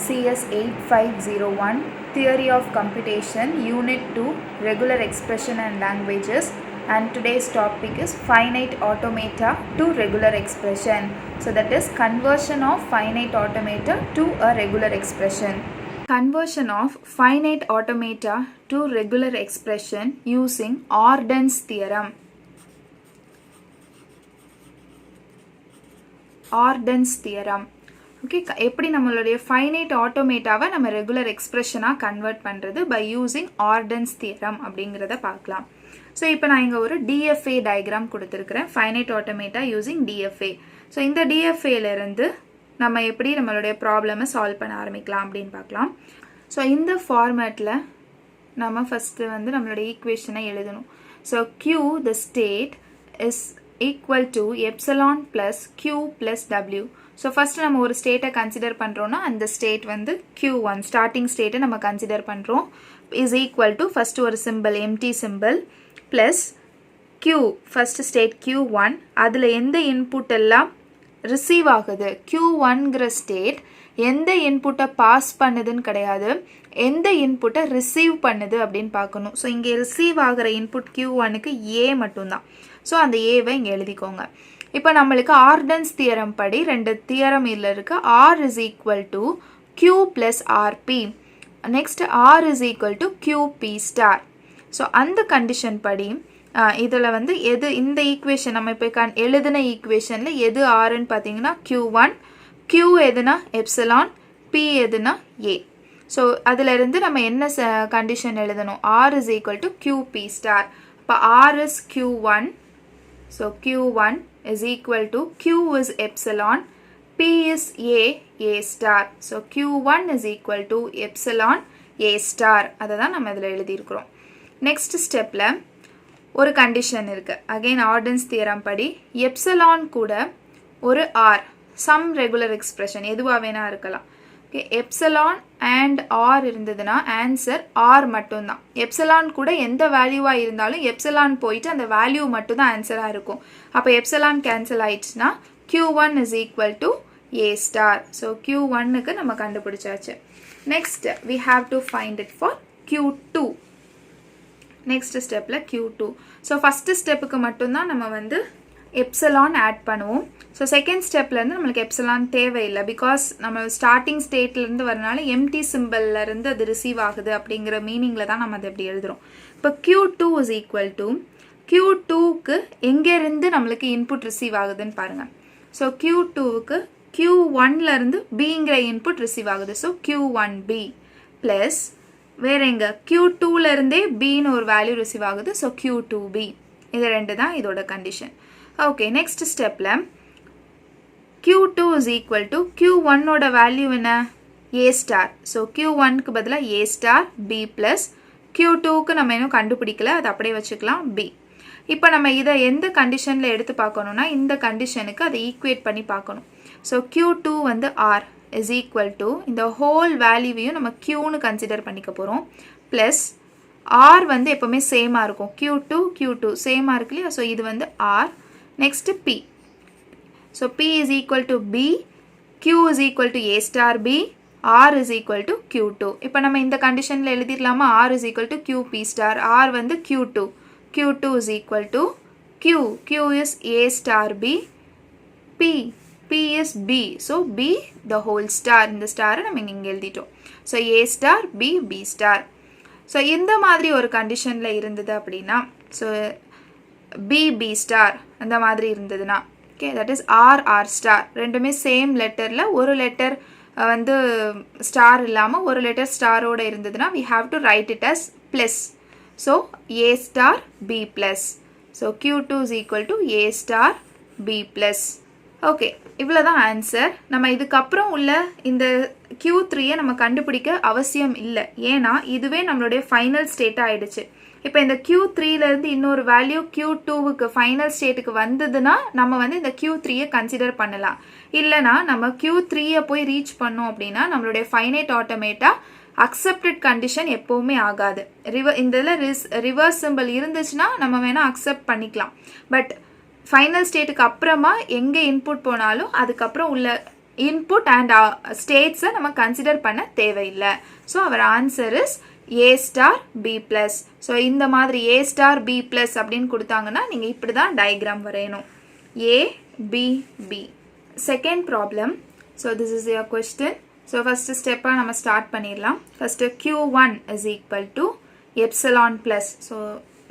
CS 8501 Theory of Computation Unit 2 Regular Expression and Languages, and today's topic is finite automata to regular expression. So that is conversion of finite automata to a regular expression. Conversion of finite automata to regular expression using Arden's theorem. Arden's theorem. Okay, எப்படி நம்மளுடைய finite ஆட்டோமேட்டாவை நம்ம regular எக்ஸ்பிரஷனாக convert பண்ணுறது by using ஆர்டன்ஸ் theorem அப்படிங்கிறத பார்க்கலாம். So இப்போ நான் இங்கே ஒரு டிஎஃப்ஏ டயக்ராம் கொடுத்துருக்குறேன், finite automata using TFA. So இந்த டிஎஃப்ஏலேருந்து நம்ம எப்படி நம்மளுடைய ப்ராப்ளமை சால்வ் பண்ண ஆரம்பிக்கலாம் அப்படின்னு பார்க்கலாம். ஸோ இந்த ஃபார்மேட்டில் நம்ம ஃபஸ்ட்டு வந்து நம்மளுடைய ஈக்குவேஷனை எழுதணும். So Q the state is equal to epsilon plus Q plus W. So first நம்ம ஒரு ஸ்டேட்டை கன்சிடர் பண்ணுறோன்னா அந்த ஸ்டேட் வந்து Q1 ஸ்டார்டிங் ஸ்டேட்டை நம்ம கன்சிடர் பண்ணுறோம், இஸ் ஈக்குவல் டு ஃபஸ்ட்டு ஒரு simple empty simple plus Q first state Q1, அதில் எந்த இன்புட் எல்லாம் ரிசீவ் ஆகுது, Q1ங்கிற ஸ்டேட் எந்த இன்புட்டை பாஸ் பண்ணுதுன்னு கிடையாது, எந்த இன்புட்டை ரிசீவ் பண்ணுது அப்படின்னு பார்க்கணும். ஸோ இங்கே ரிசீவ் ஆகிற இன்புட் Q1க்கு ஏ மட்டும்தான். ஸோ அந்த ஏவை இங்கே எழுதிக்கோங்க. இப்போ நம்மளுக்கு ஆர்டன்ஸ் தியரம் படி ரெண்டு தியரம் இதில் இருக்கு. R is equal to Q plus RP, next R is equal to QP star. So அந்த கண்டிஷன் படி இதில் வந்து எது இந்த ஈக்குவேஷன் நம்ம இப்போ எழுதின ஈக்குவேஷனில் எது ஆர்ன்னு பார்த்தீங்கன்னா Q1, Q எதுனா எப்சிலான், P எதுனா A. ஸோ அதிலிருந்து நம்ம என்ன கண்டிஷன் எழுதணும், R is equal to QP star. இப்போ R is Q1, so Q1 is equal to Q is epsilon, P is A star. So Q1 is equal to epsilon A star. அதை தான் நம்ம இதில் எழுதியிருக்கிறோம். Next ஸ்டெப்பில் ஒரு condition இருக்குது. Again ஆர்டன்ஸ் theorem படி epsilon கூட ஒரு ஆர், சம் ரெகுலர் எக்ஸ்பிரஷன் எதுவாக வேணா இருக்கலாம். ஓகே, எப்சிலான் அண்ட் ஆர் இருந்ததுன்னா ஆன்சர் ஆர் மட்டும்தான். எப்சிலான் கூட எந்த வேல்யூவாக இருந்தாலும் எப்சிலான் போயிட்டு அந்த வேல்யூ மட்டும்தான் ஆன்சராக இருக்கும். அப்போ எப்சிலான் கேன்சல் ஆயிடுச்சுன்னா Q1 is equal to A star. So Q1க்கு நம்ம கண்டுபிடிச்சாச்சு. Next we have to find it for Q2. Next ஸ்டெப்பில் Q2. ஸோ ஃபஸ்ட்டு ஸ்டெப்புக்கு மட்டும்தான் நம்ம வந்து எப்சிலான் ஆட் பண்ணுவோம். ஸோ செகண்ட் ஸ்டெப்லேருந்து நம்மளுக்கு எப்சிலான் தேவையில்லை, பிகாஸ் நம்ம ஸ்டார்டிங் ஸ்டேட்லேருந்து வரனால எம்டி சிம்பிள்லேருந்து அது ரிசீவ் ஆகுது அப்படிங்கிற மீனிங்கில் தான் நம்ம அதை எப்படி எழுதுகிறோம். இப்போ Q2 is equal to Q2க்கு எங்கேருந்து நம்மளுக்கு இன்புட் ரிசீவ் ஆகுதுன்னு பாருங்கள். ஸோ Q2க்கு Q1லேருந்து பிங்கிற இன்புட் ரிசீவ் ஆகுது. ஸோ Q1B ப்ளஸ் வேறு எங்கே Q2லேருந்தே பின்னு ஒரு வேல்யூ ரிசீவ் ஆகுது. So Q2B. இது ரெண்டு தான் இதோட கண்டிஷன். ஓகே, நெக்ஸ்ட் ஸ்டெப்பில் Q2 is equal to Q1ஓட வேல்யூ என்ன, A star. ஸோ Q1க்கு பதிலாக A star B ப்ளஸ் Q2க்கு நம்ம இன்னும் கண்டுபிடிக்கல, அது அப்படியே வச்சுக்கலாம் B. இப்போ நம்ம இதை எந்த கண்டிஷனில் எடுத்து பார்க்கணுன்னா இந்த கண்டிஷனுக்கு அதை ஈக்குவேட் பண்ணி பார்க்கணும். ஸோ Q2 வந்து R is equal to இந்த ஹோல் வேல்யூவையும் நம்ம Qன்னு கன்சிடர் பண்ணிக்க போகிறோம், ப்ளஸ் R வந்து எப்போவுமே சேமாக இருக்கும், Q2 சேமாக இருக்கு இல்லையா. ஸோ இது வந்து R, next P. So P is equal to B, Q is equal to A star B, R is equal to Q2. இப்போ நம்ம இந்த கண்டிஷனில் எழுதிடலாமா, R is equal to QP star, R வந்து Q2 is equal to Q is A star B, P is B. So B the whole star, இந்த ஸ்டாரை நம்ம இங்கே எழுதிட்டோம். So A star B star. So இந்த மாதிரி ஒரு கண்டிஷனில் இருந்தது அப்படின்னா, ஸோ B ஸ்டார் அந்த மாதிரி இருந்ததுன்னா, okay, that is R star ரெண்டுமே சேம் லெட்டரில் ஒரு லெட்டர் வந்து ஸ்டார் இல்லாமல் ஒரு லெட்டர் ஸ்டாரோடு இருந்ததுன்னா we have to write it as plus. So A star B plus. So Q2 is equal to A star B plus. Okay, இவ்வளோ தான் answer. நம்ம இதுக்கப்புறம் உள்ள இந்த Q3யை நம்ம கண்டுபிடிக்க அவசியம் இல்லை, ஏன்னா இதுவே நம்மளுடைய ஃபைனல் ஸ்டேட்டாக ஆயிடுச்சு. இப்போ இந்த Q3லேருந்து இன்னொரு வேல்யூ Q2க்கு ஃபைனல் ஸ்டேட்டுக்கு வந்ததுன்னா நம்ம வந்து இந்த Q3யை கன்சிடர் பண்ணலாம். இல்லைனா நம்ம Q3யை போய் ரீச் பண்ணோம் அப்படின்னா நம்மளுடைய ஃபைனைட் ஆட்டோமேட்டா அக்செப்டட் கண்டிஷன் எப்போவுமே ஆகாது. இந்த இதில் ரிவர்ஸ் சிம்பிள் இருந்துச்சுன்னா நம்ம வேணால் அக்செப்ட் பண்ணிக்கலாம். பட் ஃபைனல் ஸ்டேட்டுக்கு அப்புறமா எங்கே இன்புட் போனாலும் அதுக்கப்புறம் உள்ள இன்புட் அண்ட் ஸ்டேட்ஸை நம்ம கன்சிடர் பண்ண தேவையில்லை. So our answer is A star B plus. So இந்த மாதிரி A ஸ்டார் B ப்ளஸ் அப்படின்னு கொடுத்தாங்கன்னா நீங்கள் இப்படி தான் டயக்ராம் வரையணும். A B B. Second problem. So this is your question. So first ஸ்டெப்பாக நம்ம ஸ்டார்ட் பண்ணிடலாம். First Q1 is equal to epsilon plus. So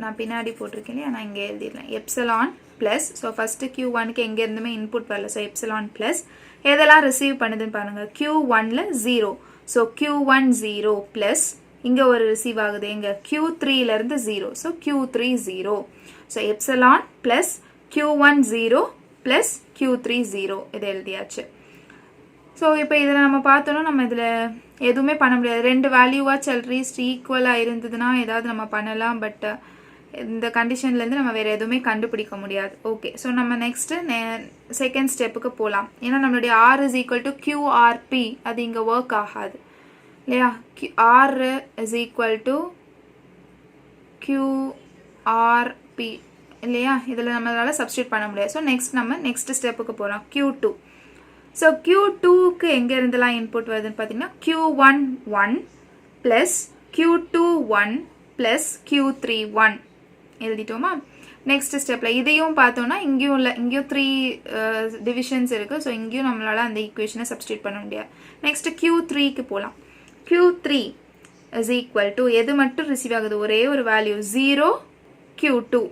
நான் பின்னாடி போட்டிருக்கேன் இல்லையா, நான் இங்கே எழுதிடலாம் எப்சலான் ப்ளஸ். ஸோ ஃபஸ்ட்டு Q1க்கு எங்கேருந்துமே இன்புட் வரல. ஸோ எப்சலான் ப்ளஸ் எதெல்லாம் ரிசீவ் பண்ணுதுன்னு பாருங்கள். Q1ல 0. ஸோ Q1 0 ப்ளஸ் இங்கே ஒரு ரிசீவ் ஆகுது எங்கே Q3லேருந்து 0. So Q3 0. So epsilon plus Q1 0 plus Q3 0 இது எழுதியாச்சு. ஸோ இப்போ இதில் நம்ம பார்த்தோன்னா நம்ம இதில் எதுவுமே பண்ண முடியாது. ரெண்டு வேல்யூவாக அட்லீஸ்ட் ஈக்குவலாக இருந்ததுன்னா ஏதாவது நம்ம பண்ணலாம். பட் இந்த கண்டிஷன்லேருந்து நம்ம வேறு எதுவுமே கண்டுபிடிக்க முடியாது. ஓகே, ஸோ நம்ம நெக்ஸ்ட்டு செகண்ட் ஸ்டெப்புக்கு போகலாம். ஏன்னா நம்மளுடைய R is equal to QRP அது இங்கே ஒர்க் ஆகாது இல்லையா. R is equal to QRP இல்லையா, இதில் நம்மளால் சப்ஸ்டியூட் பண்ண முடியாது. ஸோ நெக்ஸ்ட் ஸ்டெப்புக்கு போகலாம். Q2. ஸோ Q2க்கு எங்கே இருந்தெல்லாம் இன்புட் வருதுன்னு பார்த்தீங்கன்னா Q1 1 plus Q2 1 plus Q3 1 எழுதிட்டோமா. Next ஸ்டெப்பில் இதையும் பார்த்தோன்னா இங்கேயும் 3 டிவிஷன்ஸ் இருக்குது. ஸோ இங்கேயும் நம்மளால் அந்த ஈக்குவேஷனை சப்ஸ்டியூட் பண்ண முடியாது. நெக்ஸ்ட் Q3க்கு போகலாம். Q3 இஸ் ஈக்குவல் டு எது மட்டும் ரிசீவ் ஆகுது, ஒரே ஒரு வேல்யூ 0 Q2.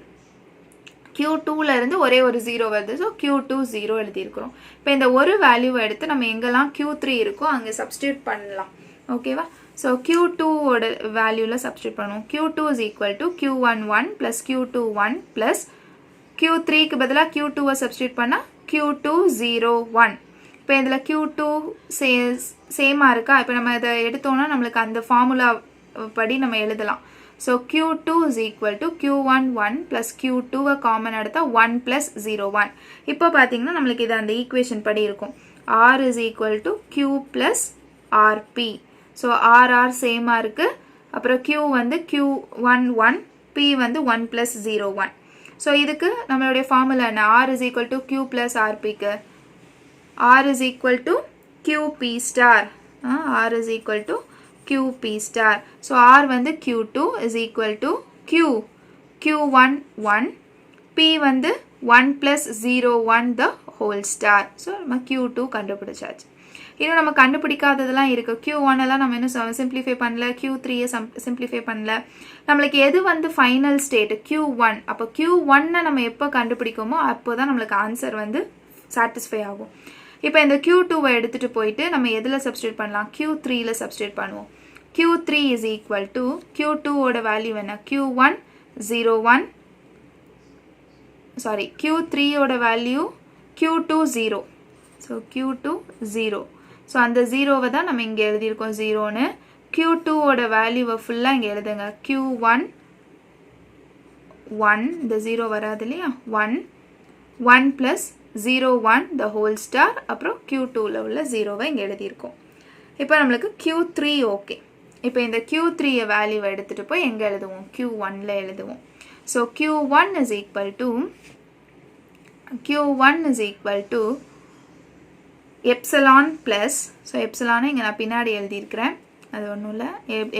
Q2லேருந்து ஒரே ஒரு 0 வருது. So Q2 0 எழுதியிருக்கிறோம். இப்போ இந்த ஒரு வேல்யூவை எடுத்து நம்ம எங்கெல்லாம் Q3 இருக்கோ அங்கே சப்ஸ்டியூட் பண்ணலாம். ஓகேவா. ஸோ Q2ஓட வேல்யூவில் சப்ஸ்டியூட் பண்ணுவோம். Q2 is equal to Q1 1 plus Q2 1 plus Q3க்கு பதிலாக Q2வை சப்ஸ்டியூட் பண்ணால் Q2 0 1. இப்போ இதில் Q2 சேமாக இருக்கா. இப்போ நம்ம இதை எடுத்தோம்னா நம்மளுக்கு அந்த ஃபார்முலா படி நம்ம எழுதலாம். So Q2 is equal to Q1 1 plus Q2வை காமன் எடுத்தால் 1 ப்ளஸ் 0 1. இப்போ பார்த்தீங்கன்னா நம்மளுக்கு இது அந்த ஈக்குவேஷன் படி இருக்கும். R is equal to Q plus RP. So RR சேமாக இருக்குது. அப்புறம் Q வந்து Q1 1, P வந்து 1 ப்ளஸ் 0 1. ஸோ இதுக்கு நம்மளுடைய ஃபார்முலா என்ன, R is equal to Q plus RPக்கு R is equal to QP star. R is equal to QP star. So R வந்து Q2 is equal to Q1 1, P வந்து 1 plus 0 1 த whole star. So நம்ம Q2 கண்டுபிடிச்சாச்சு. இன்னும் நம்ம கண்டுபிடிக்காததெல்லாம் இருக்குது. Q1 எல்லாம் நம்ம இன்னும் சிம்பிளிஃபை பண்ணல. Q3யை சிம்பிளிஃபை பண்ணல. நம்மளுக்கு எது வந்து ஃபைனல் ஸ்டேட் Q1. அப்போ Q1 நம்ம எப்போ கண்டுபிடிக்குமோ அப்போ தான் நம்மளுக்கு ஆன்சர் வந்து சாட்டிஸ்ஃபை ஆகும். இப்போ இந்த Q2வை எடுத்துகிட்டு போயிட்டு நம்ம எதில் சப்ஸ்டியூட் பண்ணலாம், Q3ல சப்ஸ்டியூட் பண்ணுவோம். Q3 இஸ் ஈக்குவல் டு Q2ஓட வேல்யூ என்ன, Q1 0 1 சாரி Q3ஓட value Q2 0. So Q2 0. So அந்த 0வை தான் நம்ம இங்கே எழுதியிருக்கோம் 0ன்னு. Q2ஓட வேல்யூவை ஃபுல்லாக இங்கே எழுதுங்க. Q1 1, இந்த 0 வராது இல்லையா, 1 ப்ளஸ் 0 1 த ஹோல் ஸ்டார். அப்புறம் Q2ல உள்ள 0வை இங்கே எழுதியிருக்கோம். இப்போ நம்மளுக்கு Q3 ஓகே. இப்போ இந்த Q3 வேல்யூவை எடுத்துகிட்டு போய் எங்கே எழுதுவோம், Q1ல எழுதுவோம். So Q1 is equal to epsilon plus. So எப்சலானை இங்கே நான் பின்னாடி எழுதியிருக்கிறேன், அது ஒன்றும் இல்லை,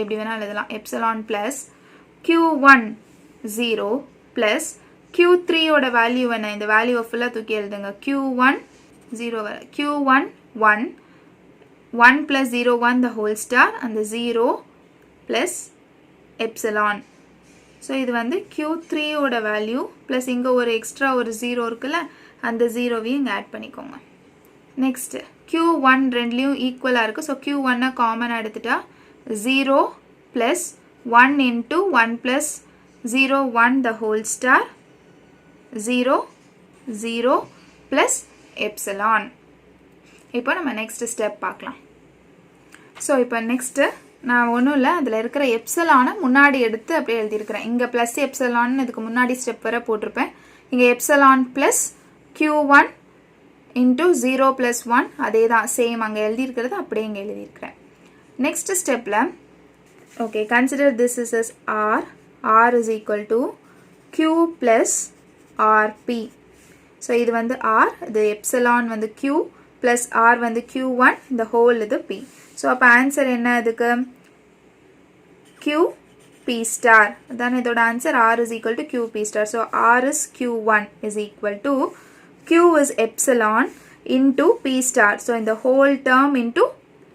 எப்படி வேணால் எழுதலாம். எப்சலான் ப்ளஸ் Q1 0 ப்ளஸ் Q3யோட வேல்யூ என்ன, இந்த வேல்யூவை ஃபுல்லாக தூக்கி எழுதுங்க. Q1 0 Q1 1 ப்ளஸ் 0 1 த ஹோல் ஸ்டார், அந்த 0 ப்ளஸ் எப்சலான். ஸோ இது வந்து Q3யோட வேல்யூ ப்ளஸ் இங்கே ஒரு எக்ஸ்ட்ரா ஒரு 0 இருக்குல்ல, அந்த 0வையும் இங்கே ஆட் பண்ணிக்கோங்க. நெக்ஸ்ட் Q1 ரெண்டுலேயும் ஈக்குவலாக இருக்குது. ஸோ Q1 காமனாக எடுத்துட்டா 0 ப்ளஸ் 1 இன்ட்டு 1 ப்ளஸ் 0 1 த ஹோல் ஸ்டார், 0 0 ப்ளஸ் எப்சலான். இப்போ நம்ம நெக்ஸ்ட் ஸ்டெப் பார்க்கலாம். ஸோ இப்போ நெக்ஸ்ட்டு நான் ஒன்றும் இல்லை, அதில் இருக்கிற எப்சலானை முன்னாடி எடுத்து அப்படியே எழுதியிருக்கிறேன். இங்கே ப்ளஸ் எப்சலான்னு இதுக்கு முன்னாடி ஸ்டெப் வரை போட்டிருப்பேன். இங்கே epsilon plus Q1 into 0 plus 1 அதே தான், சேம் அங்கே எழுதியிருக்கிறது அப்படியே இங்கே எழுதியிருக்கிறேன். நெக்ஸ்ட் ஸ்டெப்பில் okay, consider this is as R is equal to Q plus RP. So இது வந்து R, இது எப்சலான் வந்து Q, plus r வந்து q1 இந்த whole இது p. ஸோ அப்போ ஆன்சர் என்ன இதுக்கு q p star. அதான் இதோட answer r is equal to q p star. So r is q1 is equal to q is epsilon into p star. So இந்த whole term into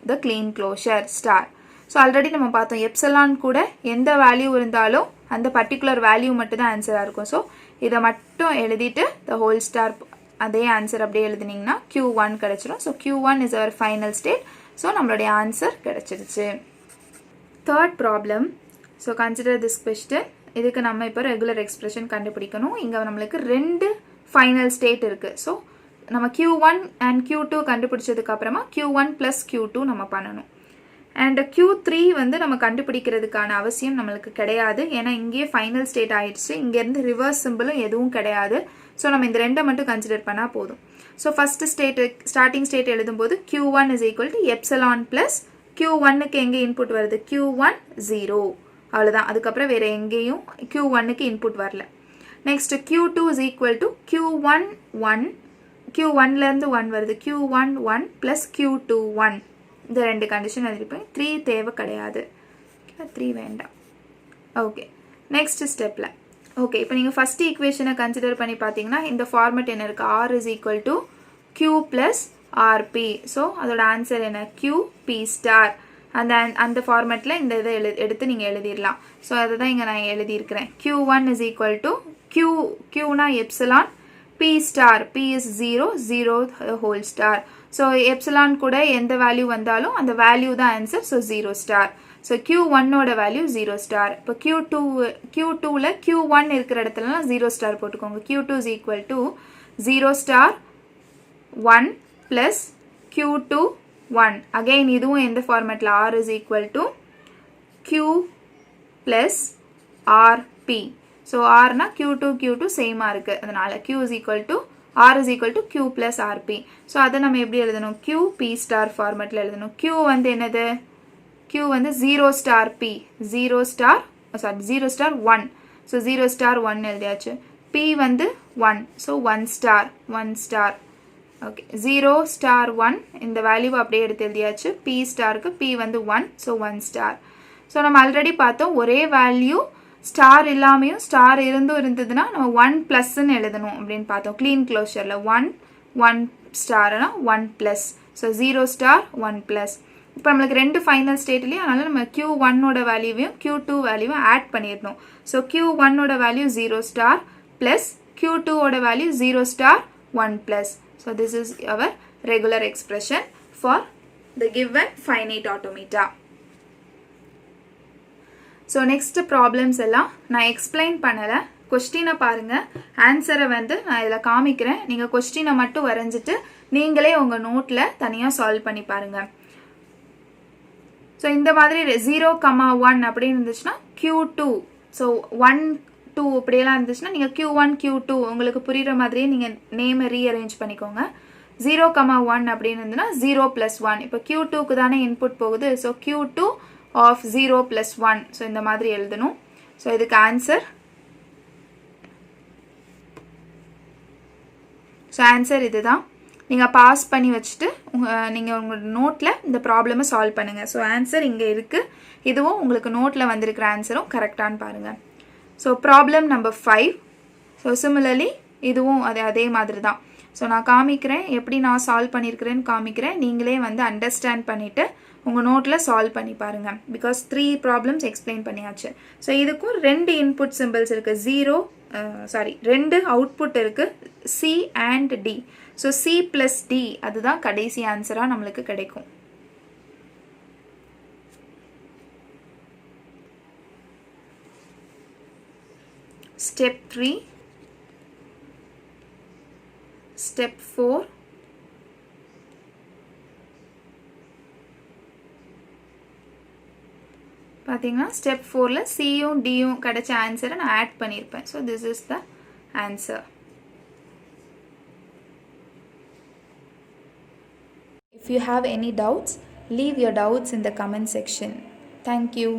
the clean closure star. So already நம்ம பார்த்தோம் epsilon கூட எந்த value இருந்தாலும் அந்த particular value மட்டும் தான் ஆன்சராக இருக்கும். ஸோ இதை மட்டும் எழுதிட்டு த ஹோல் ஸ்டார் அதே ஆன்சர் அப்படியே எழுதினீங்கன்னா q1 கிடச்சிடும். So q1 is our final state. So நம்மளுடைய ஆன்சர் கிடச்சிருச்சு. Third problem. So consider this question. இதுக்கு நம்ம இப்போ ரெகுலர் எக்ஸ்பிரஷன் கண்டுபிடிக்கணும். இங்கே நம்மளுக்கு 2 ஃபைனல் ஸ்டேட் இருக்குது. ஸோ நம்ம q1 அண்ட் q2 கண்டுபிடிச்சதுக்கு அப்புறமா q1 + q2 நம்ம பண்ணணும். அண்ட் q3 வந்து நம்ம கண்டுபிடிக்கிறதுக்கான அவசியம் நம்மளுக்கு கிடையாது. ஏன்னா இங்கேயே ஃபைனல் ஸ்டேட் ஆயிடுச்சு. இங்கேருந்து ரிவர்ஸ் சிம்பிளும் எதுவும் கிடையாது. ஸோ நம்ம இந்த 2 மட்டும் கன்சிடர் பண்ணால் போதும். ஸோ ஃபஸ்ட்டு ஸ்டார்டிங் ஸ்டேட் எழுதும்போது q1 is equal to epsilon plus q1க்கு எங்கே இன்புட் வருது q1 0. அவ்வளோதான். அதுக்கப்புறம் வேறு எங்கேயும் q1க்கு இன்புட் வரல. Next q2 is equal to q1 1. q1லேருந்து 1 வருது. q1 1 plus q2 1. இந்த 2 கண்டிஷன் எழுதிருப்பேன். 3 தேவை கிடையாது. 3 வேண்டாம். ஓகே, நெக்ஸ்ட் ஸ்டெப்பில் ஓகே இப்போ நீங்கள் ஃபஸ்ட்டு ஈக்குவேஷனை கன்சிடர் பண்ணி பார்த்தீங்கன்னா இந்த ஃபார்மெட் என்ன இருக்குது r is equal to q plus rp. So அதோட ஆன்சர் என்ன q p star. அந்த ஃபார்மெட்டில் இந்த இதை எடுத்து நீங்கள் எழுதிடலாம். ஸோ அதை தான் இங்கே நான் எழுதியிருக்கிறேன். q1 is equal to qனா epsilon, p star, p is 0, 0 whole star. So epsilon கூட எந்த வேல்யூ வந்தாலும் அந்த வேல்யூ தான் ஆன்சர். So 0 star. ஸோ q1ஓட வேல்யூ 0 ஸ்டார். இப்போ q2ல q1 இருக்கிற இடத்துலலாம் 0 ஸ்டார் போட்டுக்கோங்க. q2 is equal to 0 star 1 plus q2 1. Again இதுவும் எந்த ஃபார்மேட்டில் r is equal to q plus rp. So rனா q2 சேமாக இருக்குது. அதனால் q is equal to r is equal to q plus rp. So அதை நம்ம எப்படி எழுதணும் q p star ஃபார்மேட்டில் எழுதணும். q வந்து என்னது q வந்து 0 star p 0 star 1. So 0 star 1 எழுதியாச்சு. p வந்து 1. So 1 star. ஓகே, 0 ஸ்டார் 1 இந்த வேல்யூவை அப்படியே எடுத்து எழுதியாச்சு. p ஸ்டாருக்கு p வந்து 1. So 1 star. ஸோ நம்ம ஆல்ரெடி பார்த்தோம் ஒரே வேல்யூ ஸ்டார் இல்லாமையும் ஸ்டார் இருந்ததுன்னா நம்ம 1 ப்ளஸ்ன்னு எழுதணும் அப்படின்னு பார்த்தோம். க்ளீன் க்ளோஷரில் 1 ஸ்டார்னா 1 ப்ளஸ். So 0 star 1 plus. இப்போ நம்மளுக்கு 2 ஃபைனல் ஸ்டேட்லேயும் அதனால் நம்ம q1ஓட வேல்யூவையும் q2 வேல்யூவும் ஆட் பண்ணிடணும். ஸோ q1ஓட வேல்யூ 0 ஸ்டார் ப்ளஸ் q2ஓட value 0 star 1 plus. So this is our regular expression for the given finite automata. So next problems எல்லாம் நான் எக்ஸ்பிளைன் பண்ணலை. கொஸ்டினை பாருங்கள், ஆன்சரை வந்து நான் இதில் காமிக்கிறேன். நீங்கள் கொஸ்டினை மட்டும் வரைஞ்சிட்டு நீங்களே உங்கள் நோட்டில் தனியாக சால்வ் பண்ணி பாருங்கள். ஸோ இந்த மாதிரி 0,1 அப்படின்னு இருந்துச்சுன்னா q2. ஸோ 1 2 இப்படியெல்லாம் இருந்துச்சுன்னா நீங்கள் q1 q2 உங்களுக்கு புரிகிற மாதிரியே நீங்கள் நேமை ரீஅரேஞ்ச் பண்ணிக்கோங்க. 0,1 அப்படின்னு இருந்துன்னா 0 + 1. இப்போ q2க்கு தானே இன்புட் போகுது. So q2 of 0 plus 1. So இந்த மாதிரி எழுதணும். ஸோ இதுக்கு ஆன்சர் இதுதான். நீங்கள் பாஸ் பண்ணி வச்சுட்டு நீங்கள் உங்கள் நோட்டில் இந்த ப்ராப்ளமை சால்வ் பண்ணுங்கள். ஸோ ஆன்சர் இங்கே இருக்குது. இதுவும் உங்களுக்கு நோட்டில் வந்திருக்கிற ஆன்சரும் கரெக்டானு பாருங்கள். So problem number 5. So similarly இதுவும் அதே மாதிரி தான். ஸோ நான் காமிக்கிறேன், எப்படி நான் சால்வ் பண்ணியிருக்கிறேன்னு காமிக்கிறேன். நீங்களே வந்து அண்டர்ஸ்டாண்ட் பண்ணிவிட்டு உங்கள் நோட்டில் சால்வ் பண்ணி பாருங்கள். பிகாஸ் 3 ப்ராப்ளம்ஸ் எக்ஸ்பிளைன் பண்ணியாச்சு. ஸோ இதுக்கும் 2 இன்புட் சிம்பிள்ஸ் இருக்குது. 2 அவுட்புட் இருக்குது, C and D. So C + D அதுதான் கடைசி ஆன்சராக நம்மளுக்கு கிடைக்கும். ஸ்டெப் 3, ஸ்டெப் 4, பார்த்தீங்கன்னா ஸ்டெப் 4ல் சியும் டியும் கிடைச்ச ஆன்சரை நான் ஆட் பண்ணியிருப்பேன். So this is the answer. If you have any doubts, leave your doubts in the comment section. Thank you.